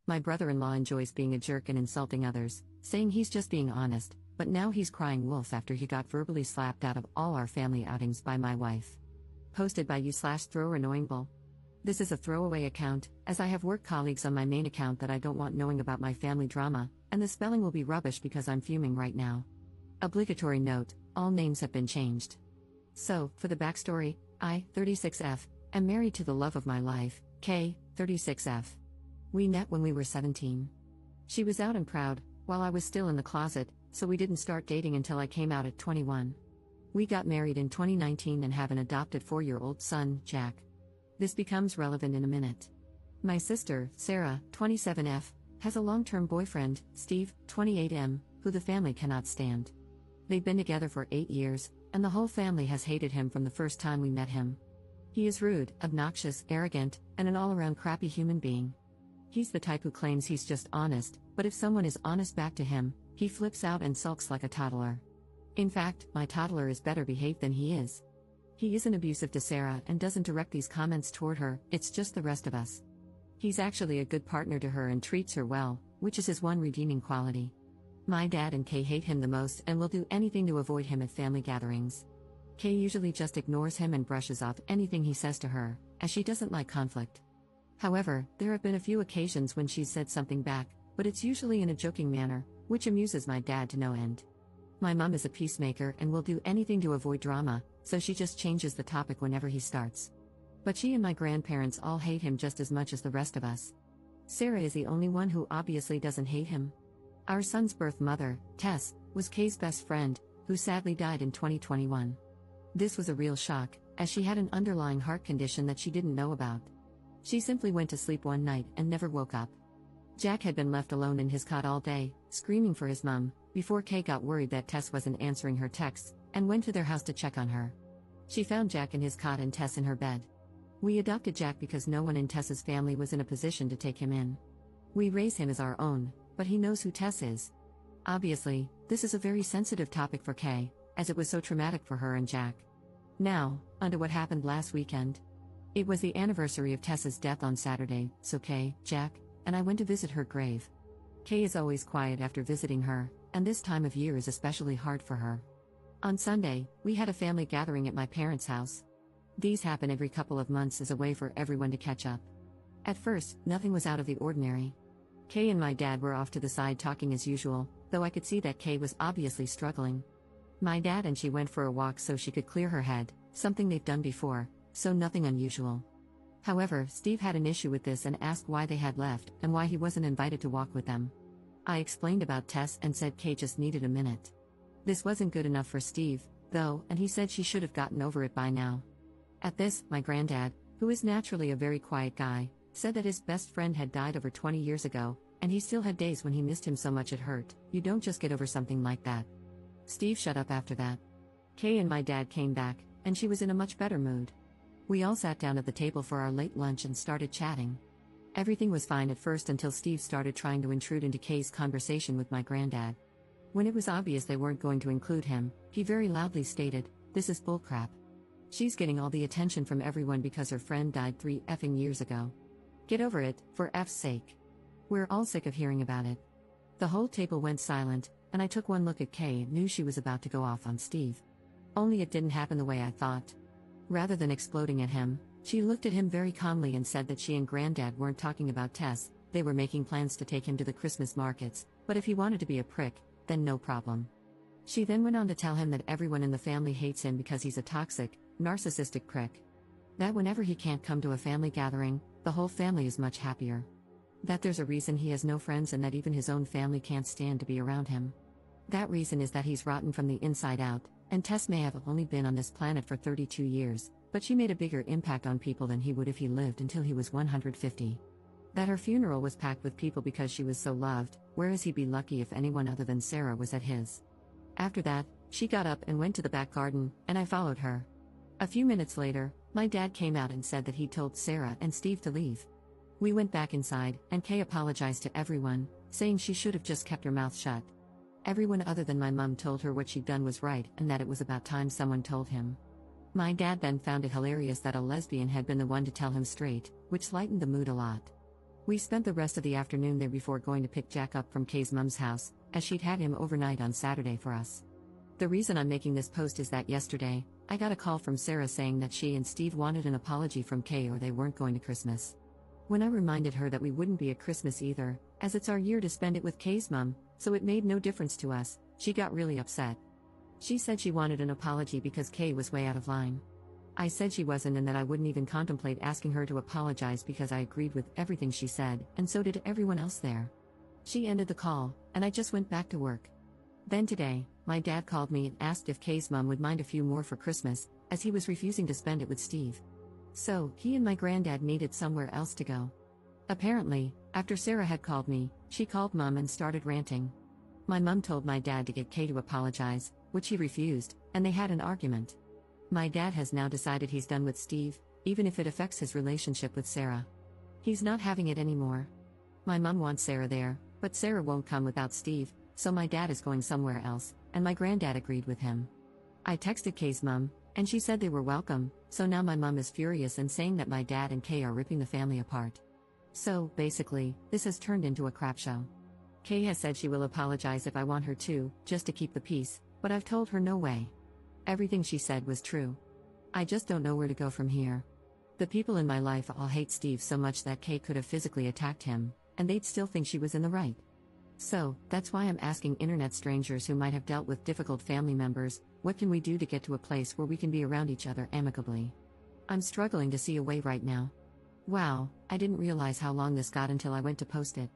My brother-in-law enjoys being a jerk and insulting others, saying he's just being honest, but now he's crying wolf after he got verbally slapped out of all our family outings by my wife. Posted by you/thrower_annoyingbull. This is a throwaway account, as I have work colleagues on my main account that I don't want knowing about my family drama, and the spelling will be rubbish because I'm fuming right now. Obligatory note, all names have been changed. So, for the backstory, I, 36F, am married to the love of my life, K, 36F. We met when we were 17. She was out and proud, while I was still in the closet, so we didn't start dating until I came out at 21. We got married in 2019 and have an adopted 4-year-old son, Jack. This becomes relevant in a minute. My sister, Sarah, 27F, has a long-term boyfriend, Steve, 28M, who the family cannot stand. They've been together for 8 years, and the whole family has hated him from the first time we met him. He is rude, obnoxious, arrogant, and an all-around crappy human being. He's the type who claims he's just honest, but if someone is honest back to him, he flips out and sulks like a toddler. In fact, my toddler is better behaved than he is. He isn't abusive to Sarah and doesn't direct these comments toward her, it's just the rest of us. He's actually a good partner to her and treats her well, which is his one redeeming quality. My dad and Kay hate him the most and will do anything to avoid him at family gatherings. Kay usually just ignores him and brushes off anything he says to her, as she doesn't like conflict. However, there have been a few occasions when she's said something back, but it's usually in a joking manner, which amuses my dad to no end. My mom is a peacemaker and will do anything to avoid drama, so she just changes the topic whenever he starts. But she and my grandparents all hate him just as much as the rest of us. Sarah is the only one who obviously doesn't hate him. Our son's birth mother, Tess, was Kay's best friend, who sadly died in 2021. This was a real shock, as she had an underlying heart condition that she didn't know about. She simply went to sleep one night and never woke up. Jack had been left alone in his cot all day, screaming for his mum, before Kay got worried that Tess wasn't answering her texts, and went to their house to check on her. She found Jack in his cot and Tess in her bed. We adopted Jack because no one in Tess's family was in a position to take him in. We raise him as our own, but he knows who Tess is. Obviously, this is a very sensitive topic for Kay, as it was so traumatic for her and Jack. Now, onto what happened last weekend. It was the anniversary of Tess's death on Saturday, so Kay, Jack, and I went to visit her grave. Kay is always quiet after visiting her, and this time of year is especially hard for her. On Sunday, we had a family gathering at my parents' house. These happen every couple of months as a way for everyone to catch up. At first, nothing was out of the ordinary. Kay and my dad were off to the side talking as usual, though I could see that Kay was obviously struggling. My dad and she went for a walk so she could clear her head, something they've done before, so nothing unusual. However, Steve had an issue with this and asked why they had left and why he wasn't invited to walk with them. I explained about Tess and said Kay just needed a minute. This wasn't good enough for Steve, though, and he said she should have gotten over it by now. At this, my granddad, who is naturally a very quiet guy, said that his best friend had died over 20 years ago, and he still had days when he missed him so much it hurt. You don't just get over something like that. Steve shut up after that. Kay and my dad came back, and she was in a much better mood. We all sat down at the table for our late lunch and started chatting. Everything was fine at first until Steve started trying to intrude into Kay's conversation with my granddad. When it was obvious they weren't going to include him, he very loudly stated, "This is bullcrap. She's getting all the attention from everyone because her friend died 3 effing years ago. Get over it, for F's sake. We're all sick of hearing about it." The whole table went silent, and I took one look at Kay and knew she was about to go off on Steve. Only it didn't happen the way I thought. Rather than exploding at him, she looked at him very calmly and said that she and Granddad weren't talking about Tess, they were making plans to take him to the Christmas markets, but if he wanted to be a prick, then no problem. She then went on to tell him that everyone in the family hates him because he's a toxic, narcissistic prick. That whenever he can't come to a family gathering, the whole family is much happier. That there's a reason he has no friends and that even his own family can't stand to be around him. That reason is that he's rotten from the inside out, and Tess may have only been on this planet for 32 years, but she made a bigger impact on people than he would if he lived until he was 150. That her funeral was packed with people because she was so loved, whereas he'd be lucky if anyone other than Sarah was at his. After that, she got up and went to the back garden, and I followed her. A few minutes later, my dad came out and said that he'd told Sarah and Steve to leave. We went back inside, and Kay apologized to everyone, saying she should have just kept her mouth shut. Everyone other than my mum told her what she'd done was right and that it was about time someone told him. My dad then found it hilarious that a lesbian had been the one to tell him straight, which lightened the mood a lot. We spent the rest of the afternoon there before going to pick Jack up from Kay's mum's house, as she'd had him overnight on Saturday for us. The reason I'm making this post is that yesterday, I got a call from Sarah saying that she and Steve wanted an apology from Kay or they weren't going to Christmas. When I reminded her that we wouldn't be at Christmas either, as it's our year to spend it with Kay's mum, so it made no difference to us, she got really upset. She said she wanted an apology because Kay was way out of line. I said she wasn't and that I wouldn't even contemplate asking her to apologize because I agreed with everything she said, and so did everyone else there. She ended the call, and I just went back to work. Then today, my dad called me and asked if Kay's mum would mind a few more for Christmas, as he was refusing to spend it with Steve. So, he and my granddad needed somewhere else to go. Apparently, after Sarah had called me, she called Mum and started ranting. My mum told my dad to get Kay to apologize, which he refused, and they had an argument. My dad has now decided he's done with Steve, even if it affects his relationship with Sarah. He's not having it anymore. My mum wants Sarah there, but Sarah won't come without Steve, so my dad is going somewhere else, and my granddad agreed with him. I texted Kay's mum, and she said they were welcome, so now my mum is furious and saying that my dad and Kay are ripping the family apart. So, basically, this has turned into a crap show. Kay has said she will apologize if I want her to, just to keep the peace, but I've told her no way. Everything she said was true. I just don't know where to go from here. The people in my life all hate Steve so much that Kay could have physically attacked him, and they'd still think she was in the right. So, that's why I'm asking internet strangers who might have dealt with difficult family members, what can we do to get to a place where we can be around each other amicably? I'm struggling to see a way right now. Wow, I didn't realize how long this got until I went to post it.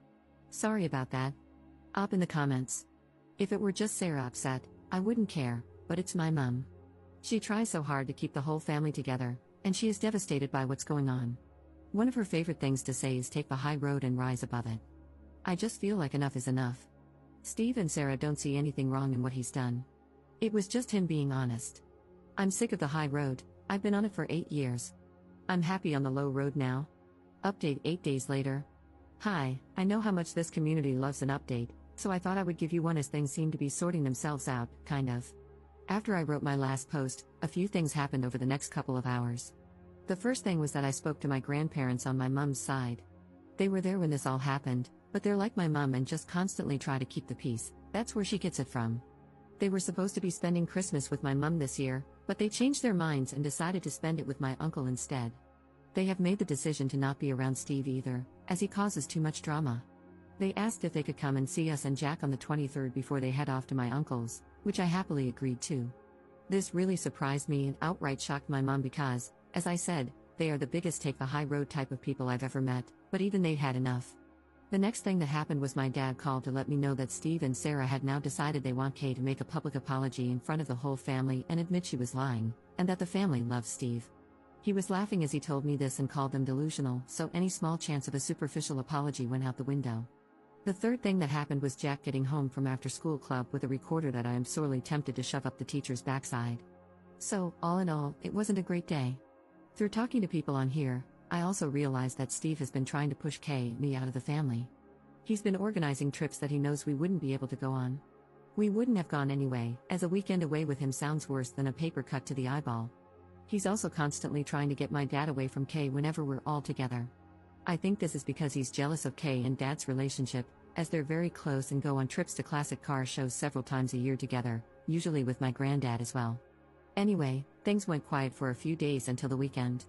Sorry about that. Up in the comments. If it were just Sarah upset, I wouldn't care, but it's my mum. She tries so hard to keep the whole family together, and she is devastated by what's going on. One of her favorite things to say is take the high road and rise above it. I just feel like enough is enough. Steve and Sarah don't see anything wrong in what he's done. It was just him being honest. I'm sick of the high road, I've been on it for 8 years. I'm happy on the low road now. Update 8 days later. Hi, I know how much this community loves an update, so I thought I would give you one as things seem to be sorting themselves out, kind of. After I wrote my last post, a few things happened over the next couple of hours. The first thing was that I spoke to my grandparents on my mum's side. They were there when this all happened, but they're like my mum and just constantly try to keep the peace, that's where she gets it from. They were supposed to be spending Christmas with my mum this year, but they changed their minds and decided to spend it with my uncle instead. They have made the decision to not be around Steve either, as he causes too much drama. They asked if they could come and see us and Jack on the 23rd before they head off to my uncle's, which I happily agreed to. This really surprised me and outright shocked my mum because, as I said, they are the biggest take the high road type of people I've ever met, but even they'd had enough. The next thing that happened was my dad called to let me know that Steve and Sarah had now decided they want Kay to make a public apology in front of the whole family and admit she was lying, and that the family loves Steve. He was laughing as he told me this and called them delusional, so any small chance of a superficial apology went out the window. The third thing that happened was Jack getting home from after-school club with a recorder that I am sorely tempted to shove up the teacher's backside. So, all in all, it wasn't a great day. Through talking to people on here, I also realized that Steve has been trying to push Kay and me out of the family. He's been organizing trips that he knows we wouldn't be able to go on. We wouldn't have gone anyway, as a weekend away with him sounds worse than a paper cut to the eyeball. He's also constantly trying to get my dad away from Kay whenever we're all together. I think this is because he's jealous of Kay and Dad's relationship, as they're very close and go on trips to classic car shows several times a year together, usually with my granddad as well. Anyway, things went quiet for a few days until the weekend.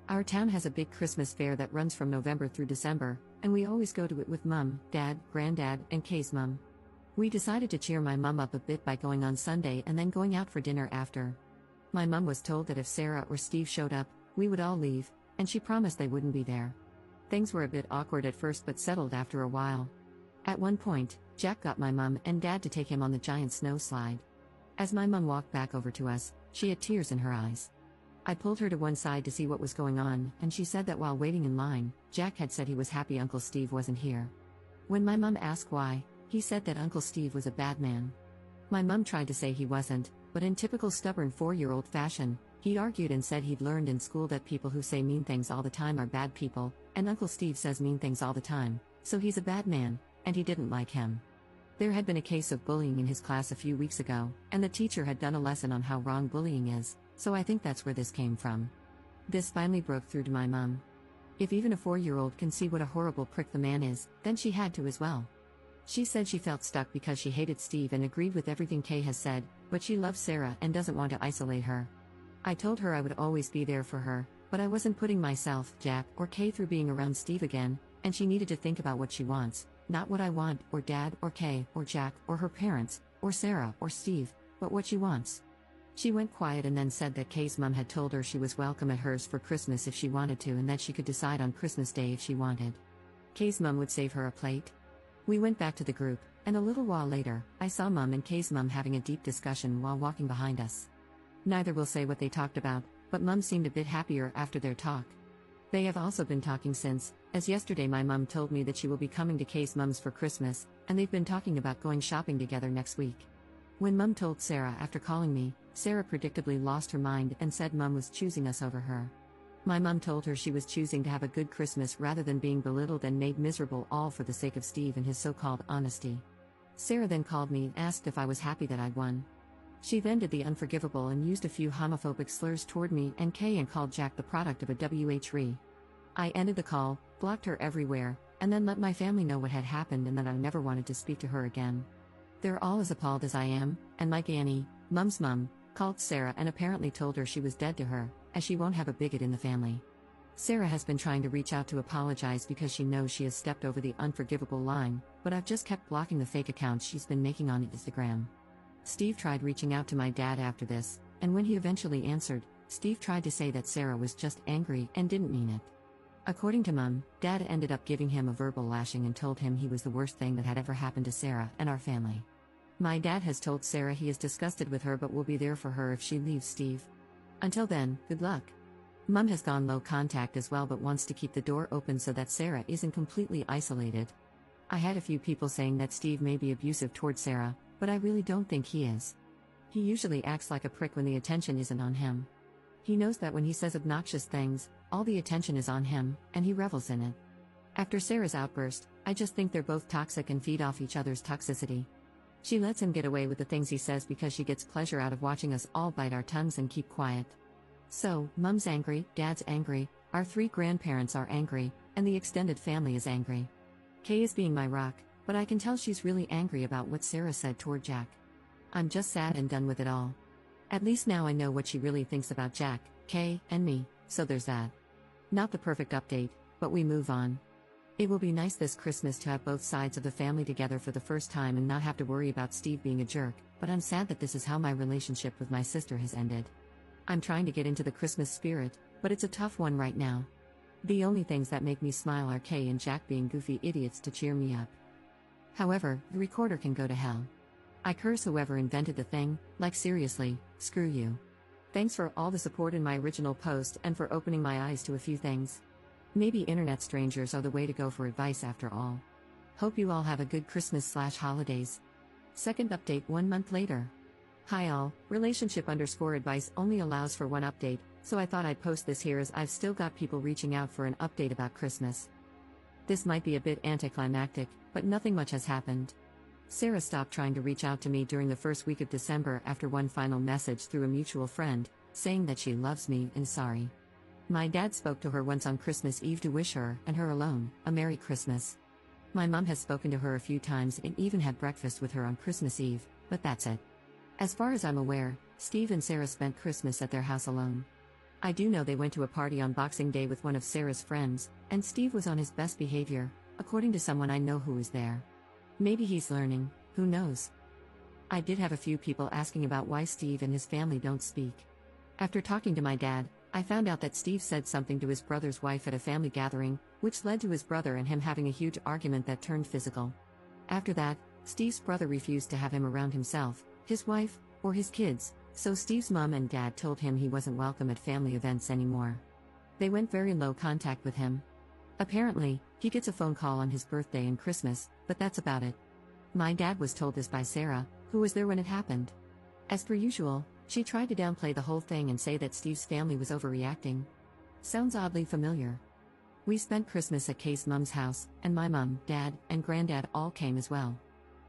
Our town has a big Christmas fair that runs from November through December, and we always go to it with Mum, Dad, Granddad, and Kay's mum. We decided to cheer my mum up a bit by going on Sunday and then going out for dinner after. My mum was told that if Sarah or Steve showed up, we would all leave, and she promised they wouldn't be there. Things were a bit awkward at first but settled after a while. At one point, Jack got my mum and Dad to take him on the giant snow slide. As my mum walked back over to us, she had tears in her eyes. I pulled her to one side to see what was going on, and she said that while waiting in line, Jack had said he was happy Uncle Steve wasn't here. When my mum asked why, he said that Uncle Steve was a bad man. My mum tried to say he wasn't, but in typical stubborn 4-year-old fashion, he argued and said he'd learned in school that people who say mean things all the time are bad people, and Uncle Steve says mean things all the time, so he's a bad man, and he didn't like him. There had been a case of bullying in his class a few weeks ago, and the teacher had done a lesson on how wrong bullying is, so I think that's where this came from. This finally broke through to my mum. If even a 4-year-old can see what a horrible prick the man is, then she had to as well. She said she felt stuck because she hated Steve and agreed with everything Kay has said, but she loves Sarah and doesn't want to isolate her. I told her I would always be there for her, but I wasn't putting myself, Jack, or Kay through being around Steve again, and she needed to think about what she wants, not what I want, or Dad, or Kay, or Jack, or her parents, or Sarah, or Steve, but what she wants. She went quiet and then said that Kay's mom had told her she was welcome at hers for Christmas if she wanted to and that she could decide on Christmas Day if she wanted. Kay's mom would save her a plate. We went back to the group, and a little while later, I saw Mom and Kay's mom having a deep discussion while walking behind us. Neither will say what they talked about, but Mom seemed a bit happier after their talk. They have also been talking since, as yesterday my mom told me that she will be coming to Kay's mom's for Christmas, and they've been talking about going shopping together next week. When Mom told Sarah after calling me, Sarah predictably lost her mind and said Mom was choosing us over her. My mom told her she was choosing to have a good Christmas rather than being belittled and made miserable, all for the sake of Steve and his so-called honesty. Sarah then called me and asked if I was happy that I'd won. She then did the unforgivable and used a few homophobic slurs toward me and Kay and called Jack the product of a WH-re. I ended the call, blocked her everywhere, and then let my family know what had happened and that I never wanted to speak to her again. They're all as appalled as I am, and Mike Annie, Mom's mom, called Sarah and apparently told her she was dead to her, as she won't have a bigot in the family. Sarah has been trying to reach out to apologize because she knows she has stepped over the unforgivable line, but I've just kept blocking the fake accounts she's been making on Instagram. Steve tried reaching out to my dad after this, and when he eventually answered, Steve tried to say that Sarah was just angry and didn't mean it. According to Mom, Dad ended up giving him a verbal lashing and told him he was the worst thing that had ever happened to Sarah and our family. My dad has told Sarah he is disgusted with her but will be there for her if she leaves Steve. Until then, good luck. Mom has gone low contact as well but wants to keep the door open so that Sarah isn't completely isolated. I had a few people saying that Steve may be abusive toward Sarah, but I really don't think he is. He usually acts like a prick when the attention isn't on him. He knows that when he says obnoxious things, all the attention is on him, and he revels in it. After Sarah's outburst, I just think they're both toxic and feed off each other's toxicity. She lets him get away with the things he says because she gets pleasure out of watching us all bite our tongues and keep quiet. So, Mom's angry, Dad's angry, our 3 grandparents are angry, and the extended family is angry. Kay is being my rock, but I can tell she's really angry about what Sarah said toward Jack. I'm just sad and done with it all. At least now I know what she really thinks about Jack, Kay, and me, so there's that. Not the perfect update, but we move on. It will be nice this Christmas to have both sides of the family together for the first time and not have to worry about Steve being a jerk, but I'm sad that this is how my relationship with my sister has ended. I'm trying to get into the Christmas spirit, but it's a tough one right now. The only things that make me smile are Kay and Jack being goofy idiots to cheer me up. However, the recorder can go to hell. I curse whoever invented the thing, like seriously, screw you. Thanks for all the support in my original post and for opening my eyes to a few things. Maybe internet strangers are the way to go for advice after all. Hope you all have a good Christmas/holidays. Second update 1 month later. Hi all, relationship_advice only allows for one update, so I thought I'd post this here as I've still got people reaching out for an update about Christmas. This might be a bit anticlimactic, but nothing much has happened. Sarah stopped trying to reach out to me during the first week of December after one final message through a mutual friend, saying that she loves me and sorry. My dad spoke to her once on Christmas Eve to wish her, and her alone, a Merry Christmas. My mom has spoken to her a few times and even had breakfast with her on Christmas Eve, but that's it. As far as I'm aware, Steve and Sarah spent Christmas at their house alone. I do know they went to a party on Boxing Day with one of Sarah's friends, and Steve was on his best behavior, according to someone I know who was there. Maybe he's learning, who knows? I did have a few people asking about why Steve and his family don't speak. After talking to my dad, I found out that Steve said something to his brother's wife at a family gathering, which led to his brother and him having a huge argument that turned physical. After that, Steve's brother refused to have him around himself, his wife, or his kids, so Steve's mom and dad told him he wasn't welcome at family events anymore. They went very low contact with him. Apparently, he gets a phone call on his birthday and Christmas, but that's about it. My dad was told this by Sarah, who was there when it happened. As per usual, she tried to downplay the whole thing and say that Steve's family was overreacting. Sounds oddly familiar. We spent Christmas at Kay's mom's house, and my mom, dad, and granddad all came as well.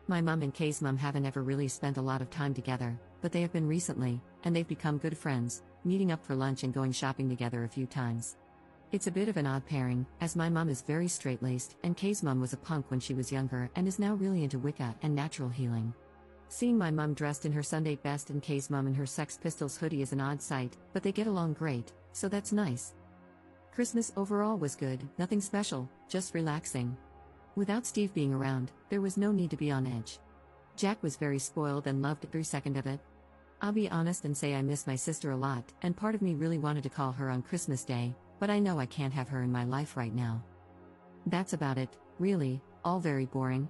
My mom and Kay's mom haven't ever really spent a lot of time together, but they have been recently, and they've become good friends, meeting up for lunch and going shopping together a few times. It's a bit of an odd pairing, as my mum is very straight-laced, and Kay's mum was a punk when she was younger and is now really into Wicca and natural healing. Seeing my mum dressed in her Sunday best and Kay's mum in her Sex Pistols hoodie is an odd sight, but they get along great, so that's nice. Christmas overall was good, nothing special, just relaxing. Without Steve being around, there was no need to be on edge. Jack was very spoiled and loved every second of it. I'll be honest and say I miss my sister a lot, and part of me really wanted to call her on Christmas Day, but I know I can't have her in my life right now. That's about it, really, all very boring.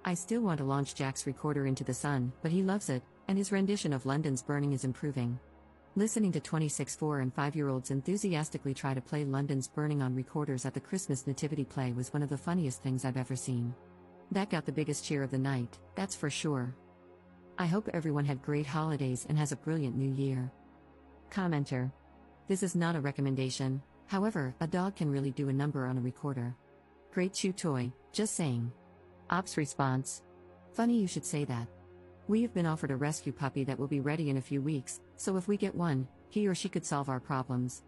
I still want to launch Jack's recorder into the sun, but he loves it, and his rendition of London's Burning is improving. Listening to 26 4 and 5-year-olds enthusiastically try to play London's Burning on recorders at the Christmas nativity play was one of the funniest things I've ever seen. That got the biggest cheer of the night, that's for sure. I hope everyone had great holidays and has a brilliant new year. Commenter. This is not a recommendation, however, a dog can really do a number on a recorder. Great chew toy, just saying. Ops response. Funny you should say that. We have been offered a rescue puppy that will be ready in a few weeks, so if we get one, he or she could solve our problems.